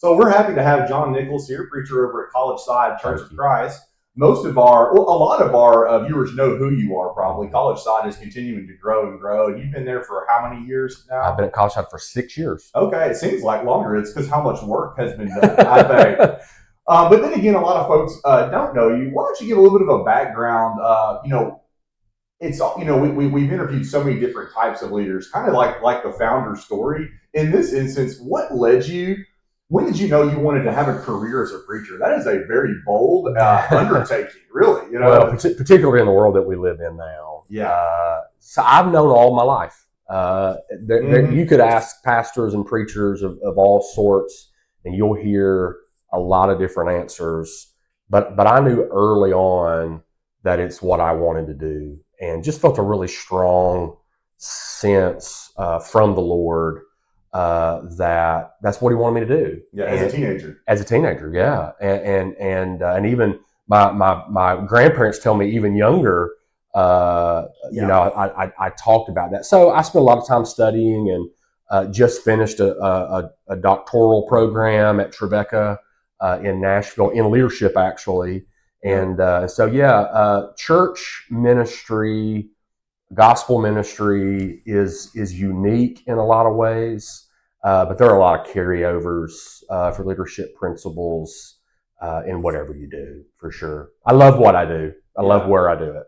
So we're happy to have John Nichols here, preacher over at Collegeside Church Thank of you. Christ. Most of our, well, a lot of our viewers know who you are probably. Collegeside is continuing to grow and grow. And you've been there for how many years now? I've been at Collegeside for 6 years. Okay, it seems like longer. It's because how much work has been done, I think. But then again, a lot of folks don't know you. Why don't you give a little bit of a background? It's we've interviewed so many different types of leaders, kind of like the founder story. In this instance, what led you? When did you know you wanted to have a career as a preacher? That is a very bold undertaking, really. Well, particularly in the world that we live in now. Yeah. So I've known all my life. You could ask pastors and preachers of all sorts, and you'll hear a lot of different answers. But I knew early on that it's what I wanted to do, and just felt a really strong sense from the Lord that's what He wanted me to do. Yeah, as a teenager. As a teenager, yeah, and even my grandparents tell me even younger. I talked about that. So I spent a lot of time studying and just finished a doctoral program at Tribeca in Nashville in leadership, actually. And church ministry, gospel ministry is unique in a lot of ways, but there are a lot of carryovers for leadership principles in whatever you do, for sure. I love what I do. I love where I do it.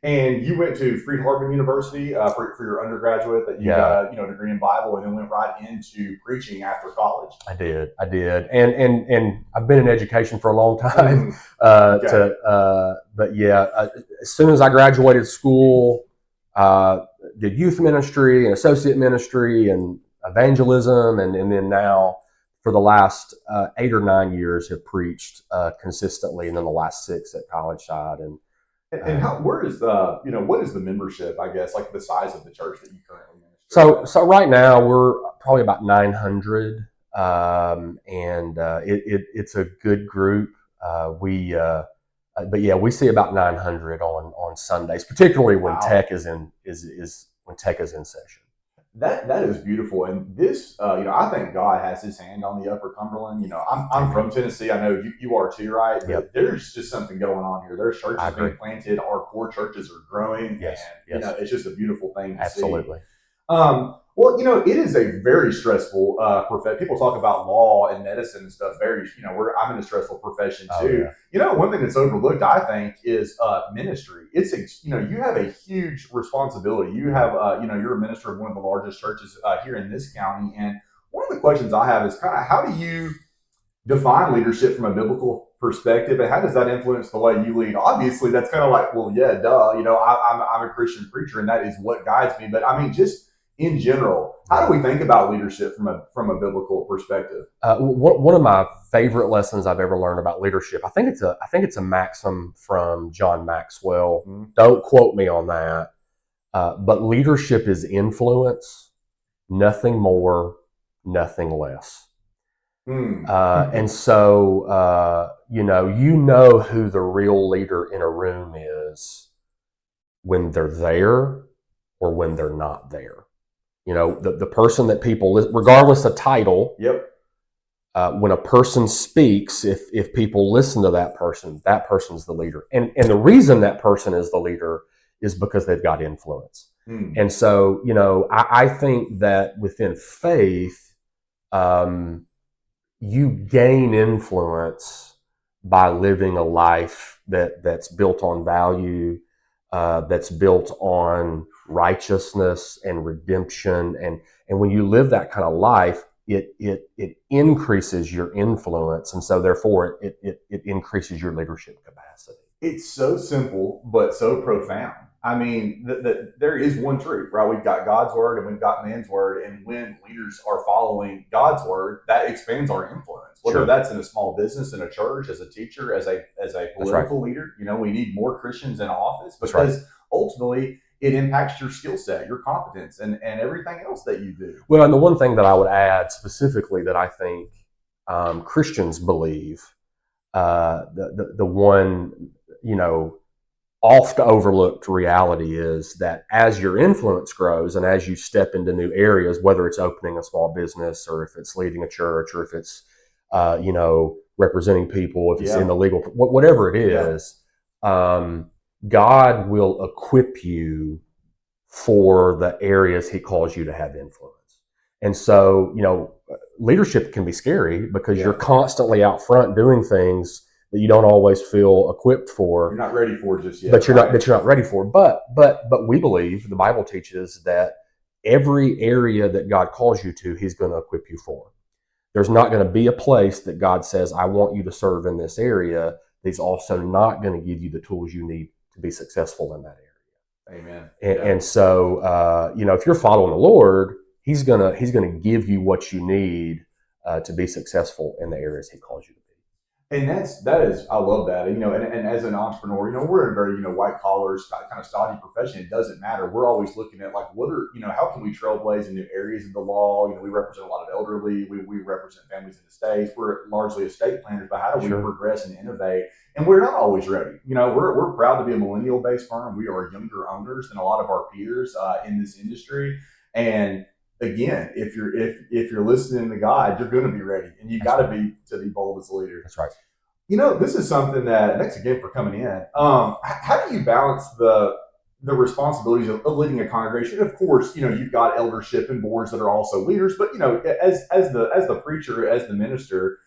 And you went to Fried-Hardeman University for your undergraduate, that you got a degree in Bible, and then went right into preaching after college. I did, and I've been in education for a long time. As soon as I graduated school, did youth ministry and associate ministry and evangelism, and then now for the last 8 or 9 years have preached consistently, and then the last 6 at Collegeside. And what is the membership, I guess, like the size of the church that you currently minister? So right now we're probably about 900, it's a good group. We see about 900 on Sundays, particularly when tech is in session. That is beautiful, and this I think God has His hand on the Upper Cumberland. I'm from Tennessee. I know you are too, right? Yep. There's just something going on here. There's churches being planted. Our core churches are growing. Yes. And, it's just a beautiful thing to see. Absolutely. It is a very stressful profession. People talk about law and medicine and stuff. I'm in a stressful profession too. Yeah. One thing that's overlooked, I think, is ministry. You have a huge responsibility. You have, you're a minister of one of the largest churches here in this county. And one of the questions I have is kind of, how do you define leadership from a biblical perspective, and how does that influence the way you lead? Obviously, that's kind of like, well, yeah, duh. I'm a Christian preacher, and that is what guides me. But I mean, just in general, how do we think about leadership from a biblical perspective? One of my favorite lessons I've ever learned about leadership, I think it's a maxim from John Maxwell. Mm-hmm. Don't quote me on that, but leadership is influence, nothing more, nothing less. And so you know who the real leader in a room is when they're there or when they're not there. The person that people, regardless of title, when a person speaks, if people listen to that person's the leader. And the reason that person is the leader is because they've got influence. And so, I think that within faith, you gain influence by living a life that's built on value, that's built on righteousness and redemption, and when you live that kind of life, it increases your influence, and so therefore it increases your leadership capacity. It's so simple but so profound. I mean, there is one truth, right? We've got God's word and we've got man's word, and when leaders are following God's word, that expands our influence. Whether that's in a small business, in a church, as a teacher, as a political leader, we need more Christians in office, because ultimately it impacts your skill set, your competence, and everything else that you do. Well, and the one thing that I would add specifically that I think Christians believe, the one, oft overlooked reality is that as your influence grows and as you step into new areas, whether it's opening a small business or if it's leading a church or if it's representing people, if it's in Yeah. the legal, whatever it Yeah. is, God will equip you for the areas he calls you to have influence. And so, leadership can be scary because you're Yeah. constantly out front doing things that you don't always feel equipped You're for, not ready for it just yet, but right? you're not ready for. But we believe the Bible teaches that every area that God calls you to, he's going to equip you for. There's not going to be a place that God says, I want you to serve in this area. He's also not going to give you the tools you need to be successful in that area. Amen. And so, if you're following the Lord, He's gonna give you what you need to be successful in the areas He calls you to be. And that is I love that. And as an entrepreneur, we're in a very, white collar kind of stodgy profession. It doesn't matter. We're always looking at like what are, how can we trailblaze in new areas of the law? We represent a lot of elderly, we represent families in the states. We're largely estate planners, but how do we Sure. progress and innovate? And we're not always ready. We're proud to be a millennial based firm. We are younger owners than a lot of our peers in this industry. And again, if you're listening to God, you're going to be ready, and you got to be bold as a leader. That's right. This is something that. Thanks again for coming in. How do you balance the responsibilities of leading a congregation? Of course, you've got eldership and boards that are also leaders, but as the preacher, as the minister,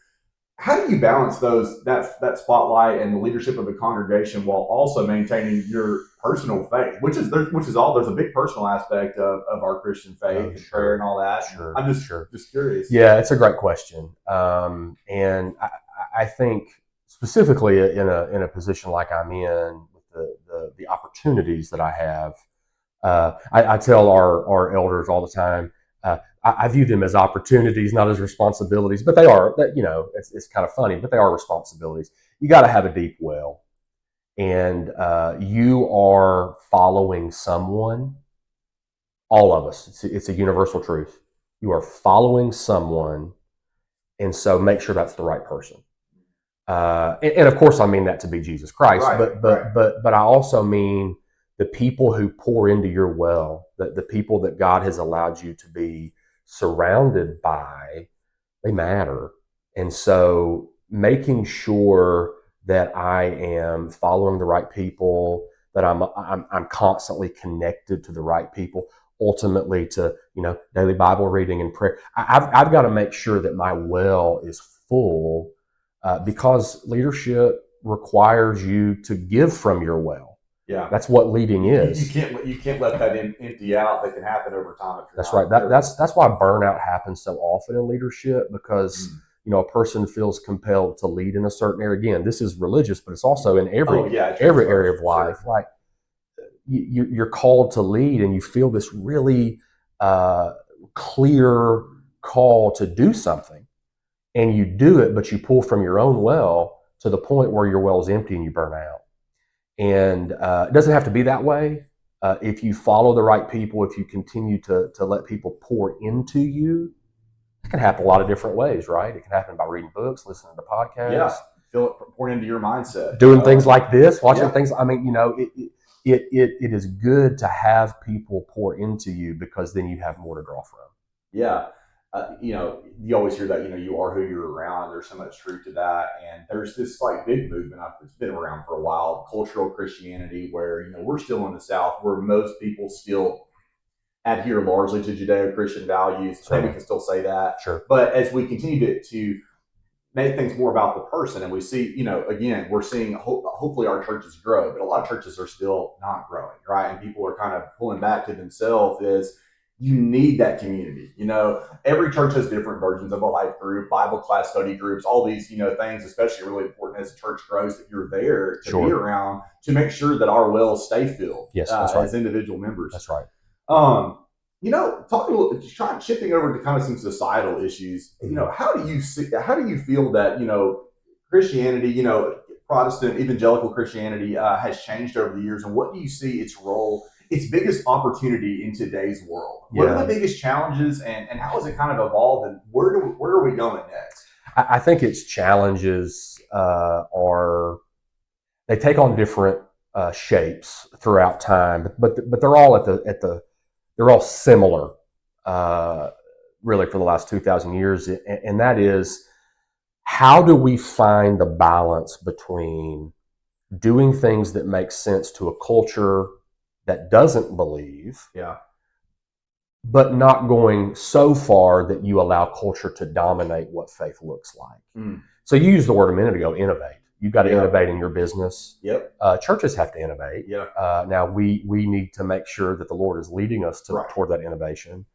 how do you balance that spotlight and the leadership of the congregation while also maintaining your personal faith, which is all there's a big personal aspect of our Christian faith and prayer and all that. Sure. I'm just curious. Yeah, it's a great question, and I think specifically in a position like I'm in, with the opportunities that I have, I tell our elders all the time. I view them as opportunities, not as responsibilities, but they are. It's kind of funny, but they are responsibilities. You got to have a deep well, and you are following someone. All of us. It's a universal truth. You are following someone, and so make sure that's the right person. And of course, I mean that to be Jesus Christ, Right, but I also mean the people who pour into your well, the people that God has allowed you to be surrounded by, they matter. And so making sure that I am following the right people, that I'm constantly connected to the right people, ultimately to daily Bible reading and prayer. I've got to make sure that my well is full, because leadership requires you to give from your well. Yeah, that's what leading is. You can't let that empty out. That can happen over time. That's right. That's why burnout happens so often in leadership, because a person feels compelled to lead in a certain area. Again, this is religious, but it's also in every area of life. Sure. Like you're called to lead, and you feel this really clear call to do something, and you do it, but you pull from your own well to the point where your well is empty and you burn out. And it doesn't have to be that way. If you follow the right people, if you continue to let people pour into you, it can happen a lot of different ways, right? It can happen by reading books, listening to podcasts, pouring into your mindset, doing things like this, watching things. I mean, it is good to have people pour into you, because then you have more to draw from. Yeah. You always hear that, you are who you're around, and there's so much truth to that. And there's this like big movement, it's been around for a while, cultural Christianity, where, we're still in the South, where most people still adhere largely to Judeo-Christian values. Sure. And we can still say that. Sure. But as we continue to make things more about the person, and we see, again, we're seeing hopefully our churches grow, but a lot of churches are still not growing, right? And people are kind of pulling back to themselves. You need that community. Every church has different versions of a life group, Bible class, study groups, all these, things, especially really important as a church grows, that you're there to be around to make sure that our wells stay filled. Yes, that's right. As individual members. That's right. Talking a little, shifting over to kind of some societal issues, how do you feel that, Christianity, Protestant evangelical Christianity has changed over the years, and what do you see its role, its biggest opportunity in today's world? What are the biggest challenges, and how has it kind of evolved, and where are we going next? I think its challenges they take on different shapes throughout time, but they're all they're all similar, really, for the last 2,000 years, and that is how do we find the balance between doing things that make sense to a culture that doesn't believe, Yeah. but not going so far that you allow culture to dominate what faith looks like? Mm. So you used the word a minute ago, innovate. You've got to Yeah. innovate in your business. Yep. Churches have to innovate. Yeah. Now we need to make sure that the Lord is leading us toward that innovation.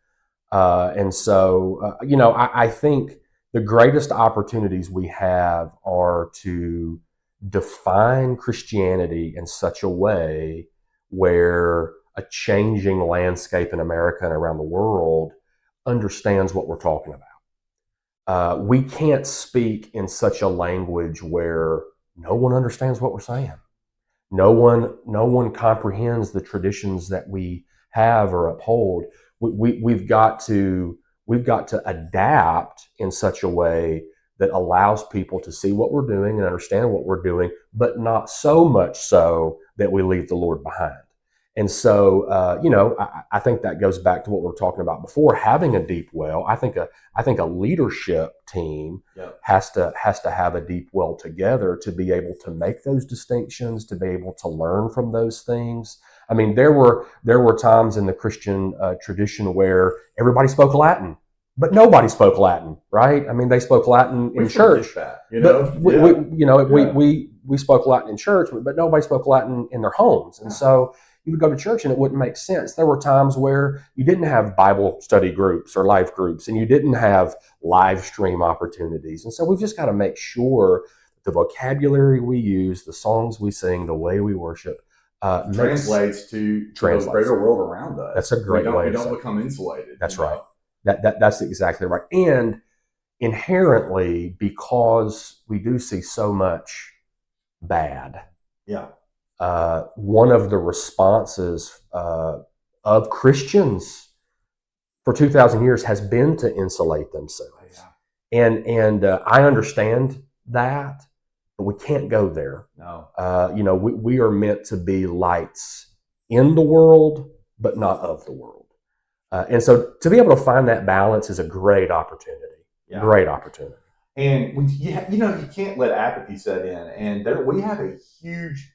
And so, I think the greatest opportunities we have are to define Christianity in such a way where a changing landscape in America and around the world understands what we're talking about. We can't speak in such a language where no one understands what we're saying. No one comprehends the traditions that we have or uphold. We've got to adapt in such a way that allows people to see what we're doing and understand what we're doing, but not so much so that we leave the Lord behind. And so, I think that goes back to what we were talking about before. Having a deep well, I think a leadership team has to have a deep well together to be able to make those distinctions, to be able to learn from those things. I mean, there were times in the Christian tradition where everybody spoke Latin, but nobody spoke Latin, right? I mean, they spoke Latin in church. But we spoke Latin in church, but nobody spoke Latin in their homes, and so you would go to church and it wouldn't make sense. There were times where you didn't have Bible study groups or life groups, and you didn't have live stream opportunities. And so we've just got to make sure the vocabulary we use, the songs we sing, the way we worship, translates to the greater world around us. That's a great way. We don't become insulated. That's right. That's exactly right. And inherently, because we do see so much bad. Yeah. One of the responses of Christians for 2,000 years has been to insulate themselves. Yeah. And I understand that, but we can't go there. No. We are meant to be lights in the world, but not of the world. And so to be able to find that balance is a great opportunity. Yeah. Great opportunity. And when you can't let apathy set in. And we have a huge.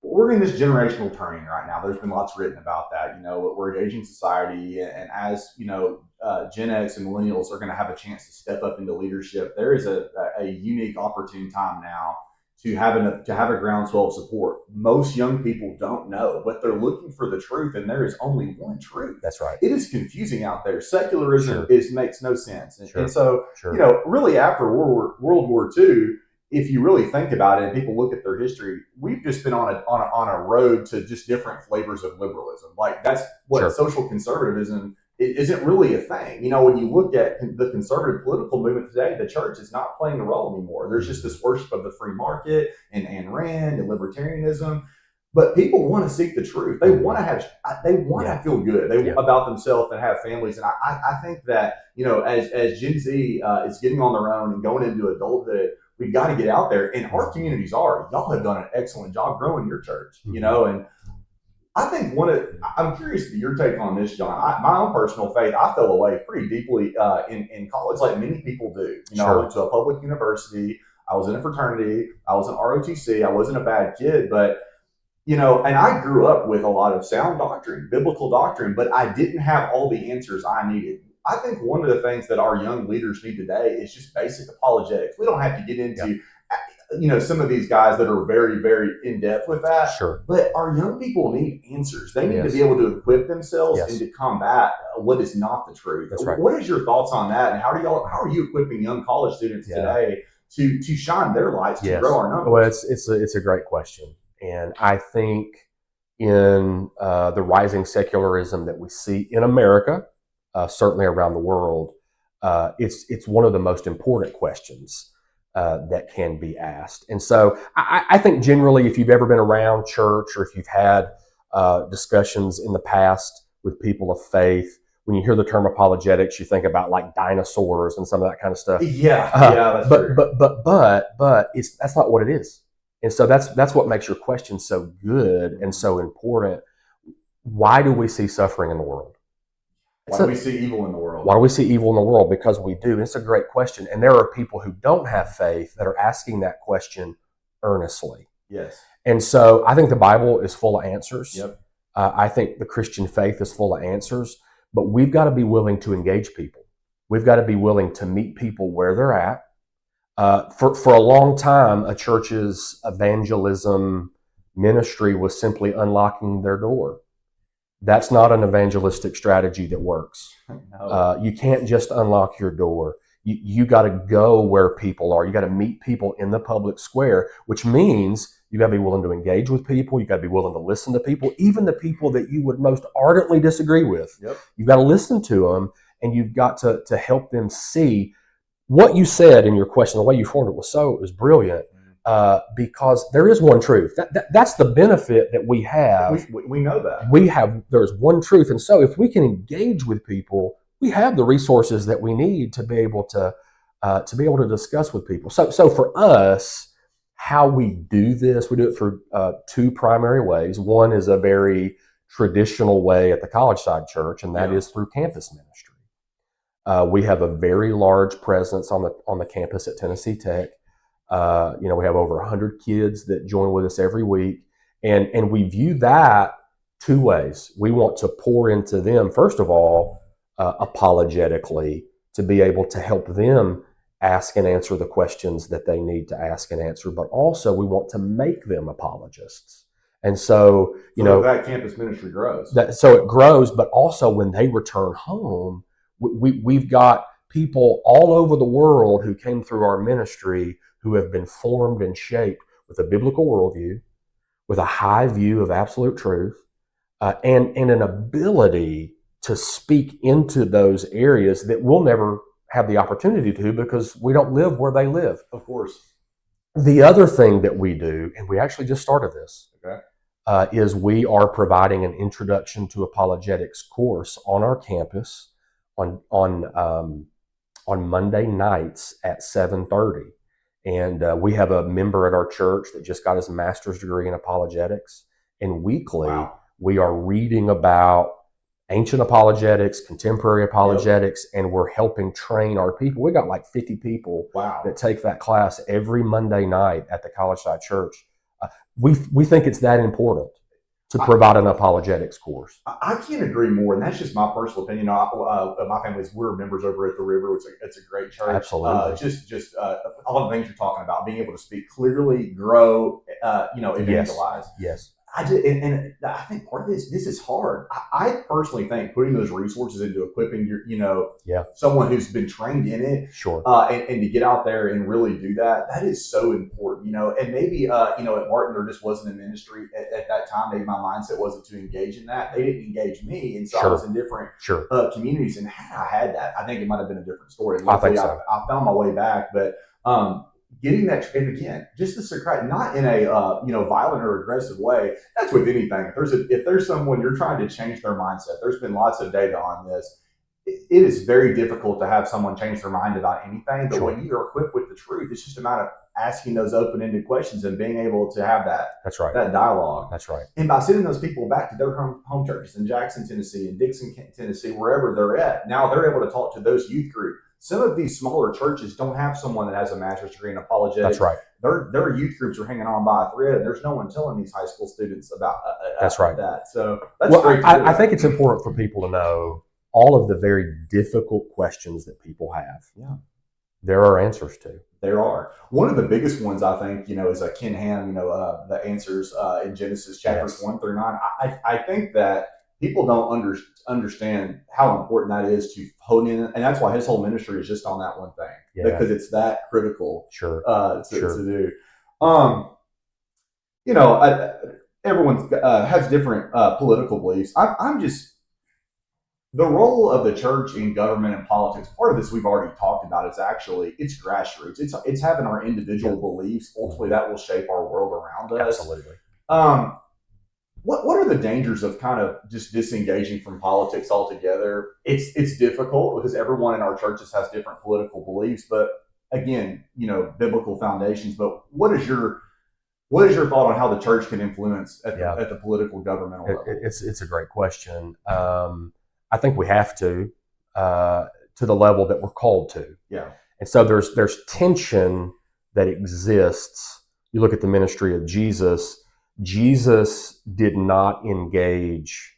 We're in this generational turning right now. There's been lots written about that. We're an aging society, and as Gen X and millennials are going to have a chance to step up into leadership. There is a unique, opportune time now to have a groundswell of support. Most young people don't know, but they're looking for the truth, and there is only one truth. That's right. It is confusing out there. Secularism makes no sense, and so really after World War II. If you really think about it, and people look at their history, we've just been on a road to just different flavors of liberalism. Like that's what social conservatism isn't really a thing. When you look at the conservative political movement today, the church is not playing a role anymore. There's just this worship of the free market and Ayn Rand and libertarianism. But people want to seek the truth. They want to feel good about themselves and have families. And I think that as Gen Z is getting on their own and going into adulthood, we've got to get out there, and our communities y'all have done an excellent job growing your church, and I think I'm curious to your take on this, John. My own personal faith, I fell away pretty deeply in college, like many people do. I went to a public university. I was in a fraternity. I was in ROTC. I wasn't a bad kid, but and I grew up with a lot of sound doctrine, biblical doctrine, but I didn't have all the answers I needed. I think one of the things that our young leaders need today is just basic apologetics. We don't have to get into, some of these guys that are very, very in depth with that. Sure. But our young people need answers. They need to be able to equip themselves and to combat what is not the truth. That's right. What is your thoughts on that? And how are you equipping young college students today to shine their lights to grow our numbers? Well, it's a great question, and I think in the rising secularism that we see in America. Certainly around the world, it's one of the most important questions that can be asked. And so I think generally, if you've ever been around church or if you've had discussions in the past with people of faith, when you hear the term apologetics, you think about like dinosaurs and some of that kind of stuff. That's true. But that's not what it is. And so that's what makes your question so good and so important. Why do we see suffering in the world? Why do we see evil in the world? Why do we see evil in the world? Because we do. It's a great question. And there are people who don't have faith that are asking that question earnestly. Yes. And so I think the Bible is full of answers. Yep. I think the Christian faith is full of answers, but we've got to be willing to engage people. We've got to be willing to meet people where they're at. For a long time, a church's evangelism ministry was simply unlocking their door. That's not an evangelistic strategy that works. No. You can't just unlock your door. You got to go where people are. You got to meet people in the public square, which means you got to be willing to engage with people. You got to be willing to listen to people, even the people that you would most ardently disagree with. Yep. You've got to listen to them, and you've got to help them see what you said in your question. The way you formed it was brilliant. Because there is one truth. That's the benefit that we have. We know that. There's one truth. And so if we can engage with people, we have the resources that we need to be able to discuss with people. So for us, how we do this, we do it through two primary ways. One is a very traditional way at the Collegeside Church, and that is through campus ministry. We have a very large presence on the campus at Tennessee Tech. We have over 100 kids that join with us every week. And we view that two ways. We want to pour into them, first of all, apologetically, to be able to help them ask and answer the questions that they need to ask and answer. But also we want to make them apologists. And so, that campus ministry grows. So it grows, but also when they return home, we've got people all over the world who came through our ministry who have been formed and shaped with a biblical worldview, with a high view of absolute truth, and an ability to speak into those areas that we'll never have the opportunity to because we don't live where they live. Of course. The other thing that we do, and we actually just started this, is we are providing an introduction to apologetics course on our campus on Monday nights at 7:30. And we have a member at our church that just got his master's degree in apologetics. And weekly, we are reading about ancient apologetics, contemporary apologetics, and we're helping train our people. We got like 50 people that take that class every Monday night at the Collegeside Church. We think it's that important to provide an apologetics course. I can't agree more, and that's just my personal opinion. My family's, we're members over at the River. It's a great church. Absolutely. Just all the things you're talking about, being able to speak clearly, grow, evangelize. Yes. I think part of this is hard. I personally think putting those resources into equipping someone who's been trained in it, and to get out there and really do that is so important, and maybe, at Martin, there just wasn't a ministry at that time. Maybe my mindset wasn't to engage in that. They didn't engage me. And so I was in different communities, and had I had that, I think it might've been a different story. Luckily, I think so. I found my way back, but, getting that, and again, just the Socratic, not in a violent or aggressive way. That's with anything. If there's someone you're trying to change their mindset, there's been lots of data on this. It is very difficult to have someone change their mind about anything. But when you are equipped with the truth, it's just a matter of asking those open-ended questions and being able to have that. That's right. That dialogue. That's right. And by sending those people back to their home churches in Jackson, Tennessee, and Dixon, Tennessee, wherever they're at, now they're able to talk to those youth groups. Some of these smaller churches don't have someone that has a master's degree in apologetics. That's right. Their youth groups are hanging on by a thread, and there's no one telling these high school students about that. So that's great. I think it's important for people to know all of the very difficult questions that people have. Yeah. There are answers to. There are. One of the biggest ones, I think, is Ken Ham, the answers in Genesis chapters 1 through 9. I think that people don't understand how important that is to hone in, and that's why his whole ministry is just on that one thing, because it's that critical to do. Everyone has different political beliefs. I'm just, the role of the church in government and politics, part of this we've already talked about, it's grassroots. It's having our individual beliefs. Ultimately, that will shape our world around us. Absolutely. What are the dangers of kind of just disengaging from politics altogether? It's difficult because everyone in our churches has different political beliefs, but again, biblical foundations. But what is your thought on how the church can influence at the political governmental level? It's a great question. I think we have to the level that we're called to. Yeah. And so there's tension that exists. You look at the ministry of Jesus. Jesus did not engage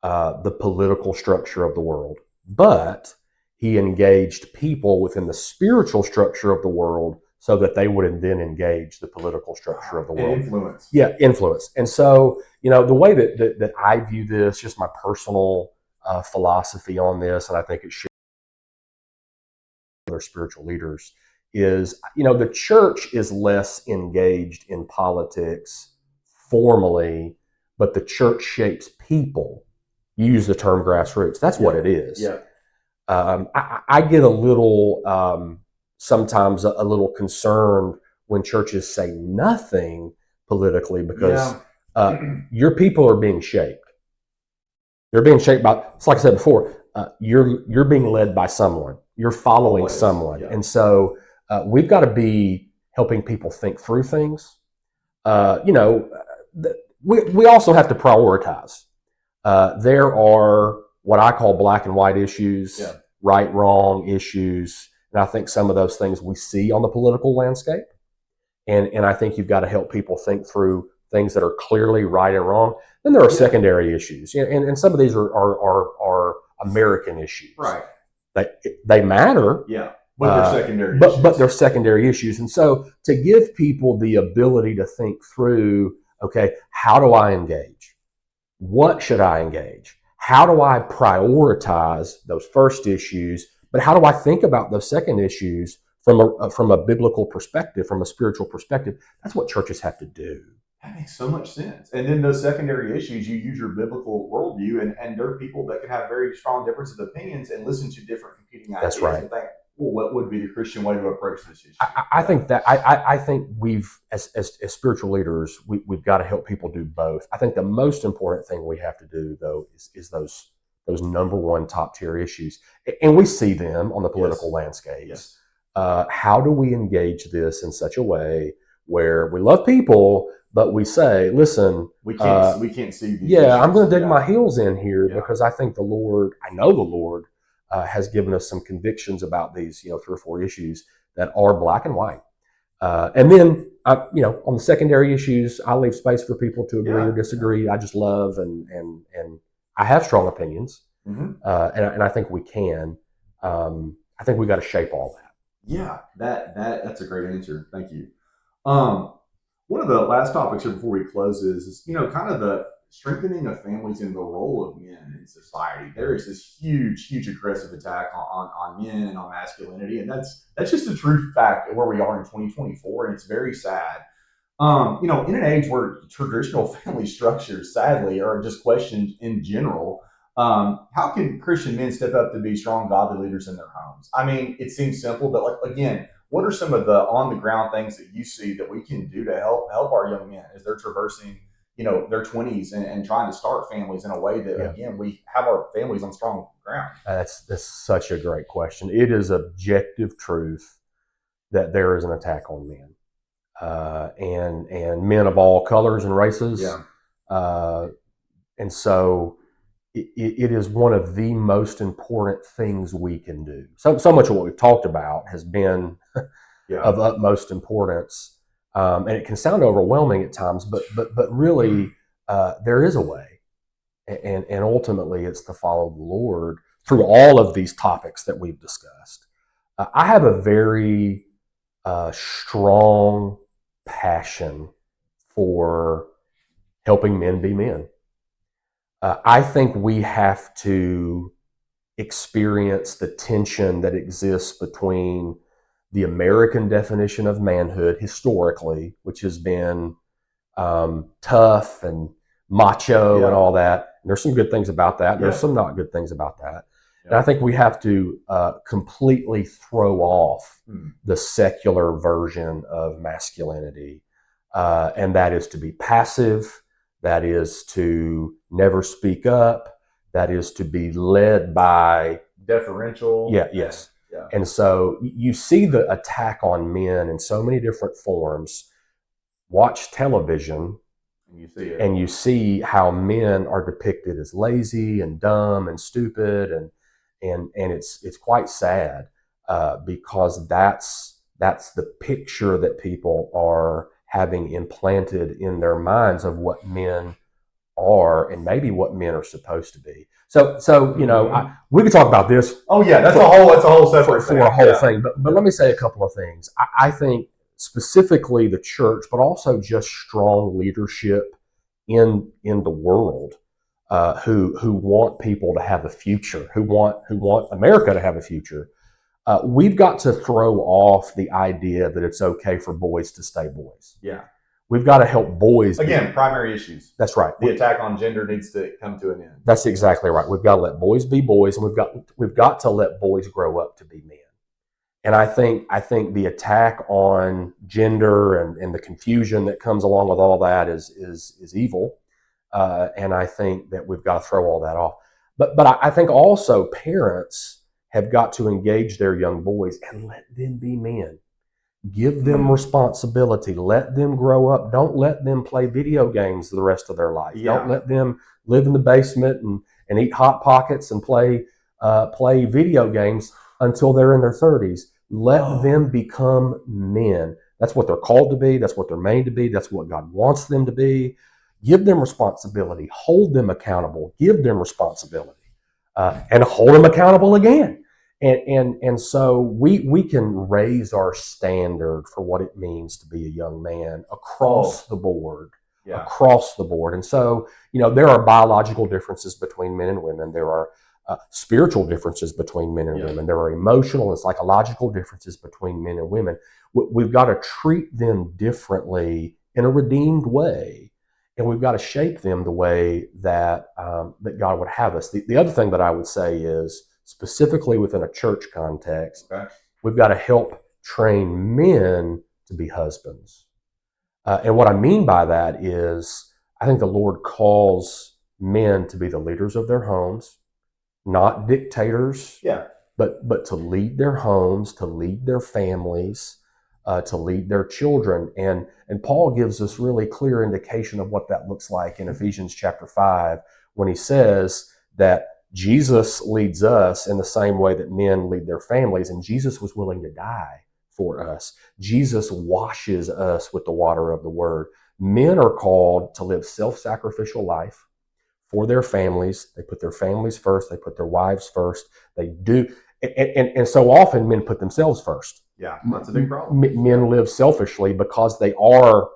the political structure of the world, but he engaged people within the spiritual structure of the world so that they would then engage the political structure of the world. And influence. Yeah, influence. And so, the way that I view this, just my personal philosophy on this, and I think it should other spiritual leaders, is, the church is less engaged in politics formally, but the church shapes people. You use the term grassroots. That's what it is. Yeah. I get a little, sometimes a little concerned when churches say nothing politically because your people are being shaped. They're being shaped by, it's like I said before, you're being led by someone. You're following Always. someone. Yeah. And so we've got to be helping people think through things. We also have to prioritize. There are what I call black and white issues, right, wrong issues. And I think some of those things we see on the political landscape. And I think you've got to help people think through things that are clearly right and wrong. Then there are secondary issues. And some of these are American issues. Right. They matter. Yeah. But they're secondary issues. But They're secondary issues. And so to give people the ability to think through, okay, how do I engage? What should I engage? How do I prioritize those first issues? But how do I think about those second issues from a biblical perspective, from a spiritual perspective? That's what churches have to do. That makes so much sense. And then those secondary issues, you use your biblical worldview, and there are people that can have very strong differences of opinions and listen to different competing ideas. That's right. And think, well, what would be the Christian way to approach this issue? I think that I think we've as spiritual leaders we've got to help people do both. I think the most important thing we have to do though is those number one top tier issues, and we see them on the political landscape. Yes. How do we engage this in such a way where we love people, but we say, listen, we can't see these issues. I'm going to dig Yeah. my heels in here because I think I know the Lord has given us some convictions about these, 3 or 4 issues that are black and white. And then, on the secondary issues, I leave space for people to agree or disagree. I just love and I have strong opinions, and I think we can. I think we got to shape all that. Yeah, that's a great answer. Thank you. One of the last topics here before we close is kind of the strengthening of families and the role of men in society. There is this huge aggressive attack on men and on masculinity, and that's just a true fact of where we are in 2024, and it's very sad. In an age where traditional family structures, sadly, are just questioned in general, how can Christian men step up to be strong, godly leaders in their homes? I mean, it seems simple, but again, what are some of the on the ground things that you see that we can do to help our young men as they're traversing, their 20s and trying to start families in a way that, again, we have our families on strong ground? That's such a great question. It is objective truth that there is an attack on men, and men of all colors and races. And so it is one of the most important things we can do. So much of what we've talked about has been of utmost importance. And it can sound overwhelming at times, but really there is a way, and ultimately it's to follow the Lord through all of these topics that we've discussed. I have a very strong passion for helping men be men. I think we have to experience the tension that exists between the American definition of manhood historically, which has been tough and macho and all that. And there's some good things about that. There's some not good things about that. And I think we have to completely throw off the secular version of masculinity. And that is to be passive. That is to never speak up. That is to be led by deferential. Yes. And so you see the attack on men in so many different forms. Watch television And you see it. And you see how men are depicted as lazy and dumb and stupid, and it's quite sad, because that's the picture that people are having implanted in their minds of what men are, and maybe what men are supposed to be. So we could talk about this. Oh yeah, that's a whole separate for a whole thing. But let me say a couple of things. I think specifically the church, but also just strong leadership in the world, who want people to have a future, who want America to have a future. We've got to throw off the idea that it's okay for boys to stay boys. Yeah. We've got to help boys. Again, primary issues. That's right. The attack on gender needs to come to an end. That's exactly right. We've got to let boys be boys, and we've got to let boys grow up to be men. And I think the attack on gender and the confusion that comes along with all that is evil. And I think that we've got to throw all that off. But I think also parents have got to engage their young boys and let them be men. Give them responsibility. Let them grow up. Don't let them play video games the rest of their life. Yeah. Don't let them live in the basement and eat Hot Pockets and play video games until they're in their 30s. Let them become men. That's what they're called to be. That's what they're made to be. That's what God wants them to be. Give them responsibility. Hold them accountable. Give them responsibility. And hold them accountable again. And so we can raise our standard for what it means to be a young man across the board. Yeah. Across the board. And so, there are biological differences between men and women. There are spiritual differences between men and women. There are emotional and psychological differences between men and women. We've got to treat them differently in a redeemed way. And we've got to shape them the way that God would have us. The other thing that I would say is, specifically within a church context, we've got to help train men to be husbands. And what I mean by that is, I think the Lord calls men to be the leaders of their homes, not dictators, but to lead their homes, to lead their families, to lead their children. And Paul gives us really clear indication of what that looks like in Ephesians chapter 5, when he says that Jesus leads us in the same way that men lead their families, and Jesus was willing to die for us. Jesus washes us with the water of the word. Men are called to live self-sacrificial life for their families. They put their families first. They put their wives first. They do. And so often men put themselves first. Yeah, that's a big problem. Men live selfishly because they are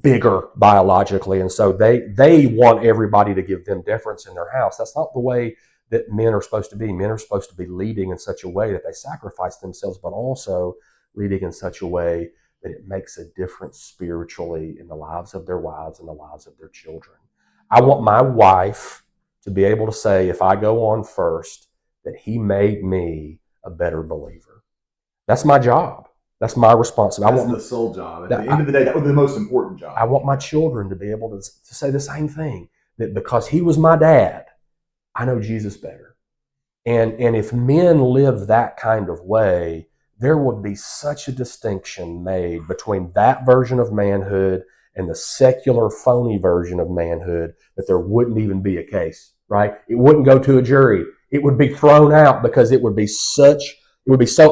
bigger biologically, and so they want everybody to give them deference in their house. That's not the way that men are supposed to be. Men are supposed to be leading in such a way that they sacrifice themselves, but also leading in such a way that it makes a difference spiritually in the lives of their wives and the lives of their children. I want my wife to be able to say, if I go on first, that He made me a better believer. That's my job. That's my responsibility. That's the sole job. At the end of the day, that would be the most important job. I want my children to be able to say the same thing, that because He was my dad, I know Jesus better. And if men live that kind of way, there would be such a distinction made between that version of manhood and the secular, phony version of manhood that there wouldn't even be a case, right? It wouldn't go to a jury. It would be thrown out because it would be so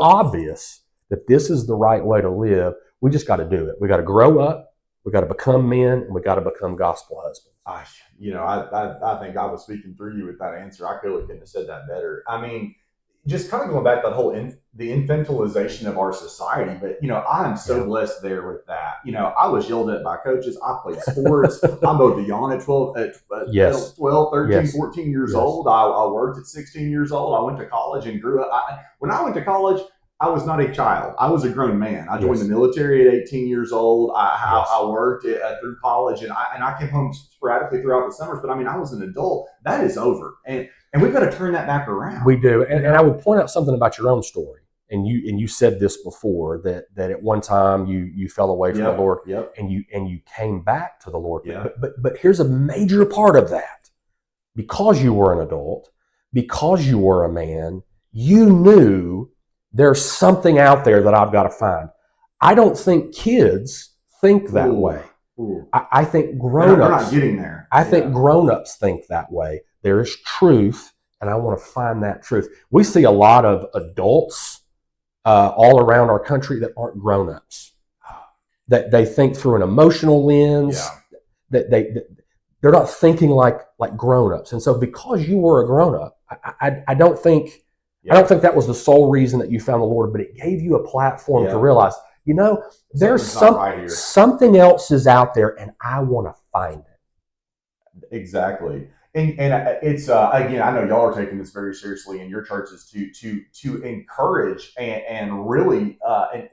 obvious that this is the right way to live. We just got to do it. We got to grow up. We got to become men, and we got to become gospel husbands. I think I was speaking through you with that answer. I clearly couldn't have said that better. I mean, just kind of going back to that whole the infantilization of our society. But, I am so blessed there with that. I was yelled at by coaches. I played sports. I mowed the lawn at 12, 13, 14 years old. I worked at 16 years old. I went to college and grew up. When I went to college, I was not a child. I was a grown man. I joined the military at 18 years old. I worked through college, and I came home sporadically throughout the summers. But I mean, I was an adult. That is over, and we've got to turn that back around. We do, and I would point out something about your own story. And you said this before, that at one time you fell away from the Lord, and you came back to the Lord. But here's a major part of that: because you were an adult, because you were a man, you knew there's something out there that I've got to find. I don't think kids think that way. Ooh. I think They're grown-ups, not getting there. I think grown-ups think that way. There is truth, and I want to find that truth. We see a lot of adults all around our country that aren't grown-ups. That they think through an emotional lens. Yeah. That they're not thinking like grown-ups. And so because you were a grown-up, I don't think that was the sole reason that you found the Lord, but it gave you a platform to realize, there's something else is out there, and I want to find it. Exactly. And it's again, I know y'all are taking this very seriously in your churches to encourage and really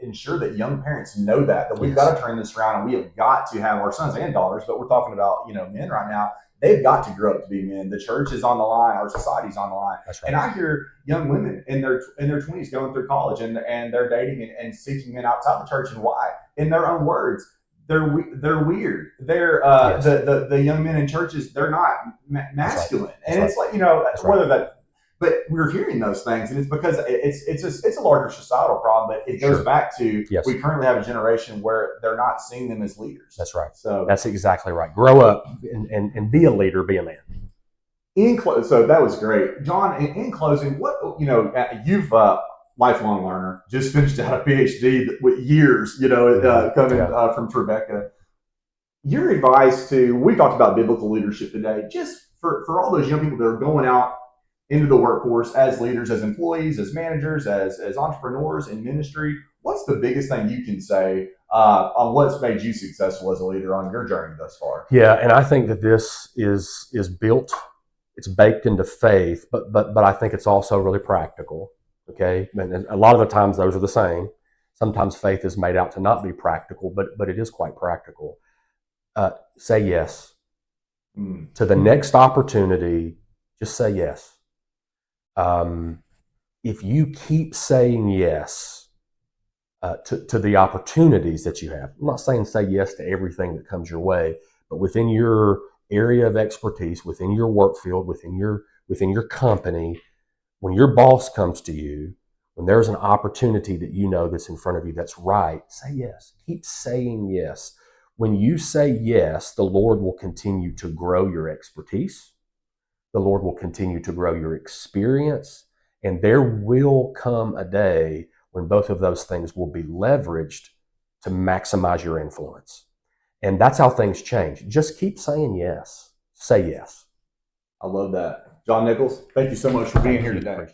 ensure that young parents know that we've got to turn this around, and we have got to have our sons and daughters, but we're talking about men right now. They've got to grow up to be men. The church is on the line. Our society's on the line. That's right. And I hear young women in their 20s going through college and they're dating and seeking men outside the church. And why? In their own words, they're weird. They're the young men in churches. They're not masculine, and it's like whether that. But we're hearing those things, and it's because it's a larger societal problem. But it goes back to we currently have a generation where they're not seeing them as leaders. That's right. So that's exactly right. Grow up and be a leader. Be a man. So that was great, John. In closing, what you've lifelong learner, just finished out a PhD with years, coming from Tribeca. Your advice we talked about biblical leadership today, just for all those young people that are going out into the workforce as leaders, as employees, as managers, as entrepreneurs in ministry, what's the biggest thing you can say on what's made you successful as a leader on your journey thus far? Yeah, and I think that this is built, it's baked into faith, but I think it's also really practical. Okay, and a lot of the times those are the same. Sometimes faith is made out to not be practical, but it is quite practical. Say yes to the next opportunity. Just say yes. If you keep saying yes to the opportunities that you have, I'm not saying say yes to everything that comes your way, but within your area of expertise, within your work field, within your company, when your boss comes to you, when there's an opportunity that that's in front of you that's right, say yes. Keep saying yes. When you say yes, the Lord will continue to grow your expertise. The Lord will continue to grow your experience. And there will come a day when both of those things will be leveraged to maximize your influence. And that's how things change. Just keep saying yes. Say yes. I love that. John Nichols, thank you so much for being here today.